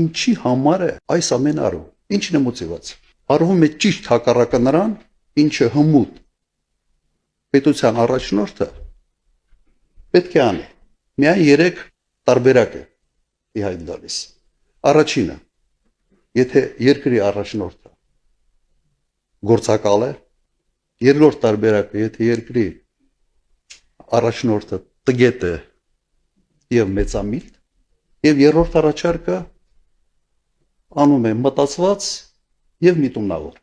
ինչի համար է այս ամեն արվում։ Ինչն է մոտիվացիան։ Արվում է ճիշտ հակառակը նրան, ինչը հմուտ պետության առաջնորդը պետք է անի։ Միայն 3 տարբերակ է իհայտ գալիս։ Առաջինը, եթե երկրի առաջնորդը գործակալ է, երկրորդ տարբերակը, եթե երկրի առաջնորդը տգետ է եւ մեծամիտ, եւ երրորդ առաջարկը անում է մտածված եւ միտումնավոր։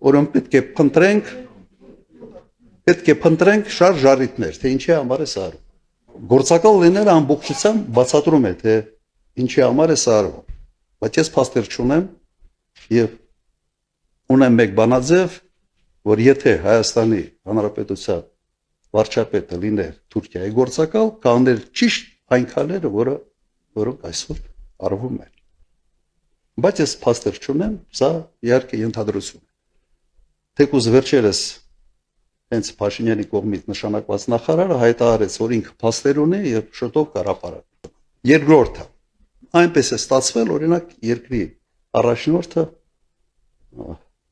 Ուրեմն պետք է փնտրենք շարժ ժառիթներ, թե ինչի համար է սա արվում։ Գործակալ լինելը ամբողջությամբ բացատրում է, թե ինչի համար է սա արվում։ Բայց ես փաստեր չունեմ եւ ունեմ մեկ բանաձև, որ եթե Հայաստանի Հանրապետության վարչապետը լիներ Թուրքիայի գործակալ, կաներ ճիշտ այն քայլերը, որոնք այսօր արվում են։ Բայց ես փաստեր չունեմ, սա իհարկե ենթադրություն է։ Թեկուզ վերջերս հենց Փաշինյանի կողմից նշանակված նախարարը հայտարարեց, որ ինքը փաստեր ունի եւ շուտով կհրապարակի։ Երկրորդը, այնպես է ստացվել, օրինակ, երկրի առաջնորդը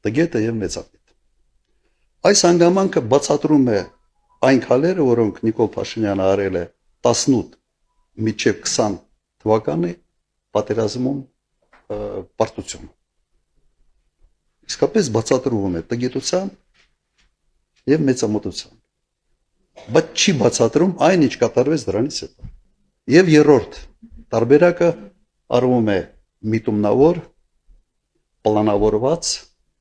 տգետ է եւ մեծամիտ։ Այս հանգամանքը բացատրում է այն քայլերը, որոնք Նիկոլ Փաշինյանը արել է 18 մինչև 20 թվականի պատերազմում պարտություն։ Իսկապես բացատրվում է տգետության եւ մեծամտության։ Բայց չի բացատրում այն, ինչ կատարվեց դրանից հետո։ Եվ երրորդ տարբերակը արվում է միտումնավոր, պլանավորված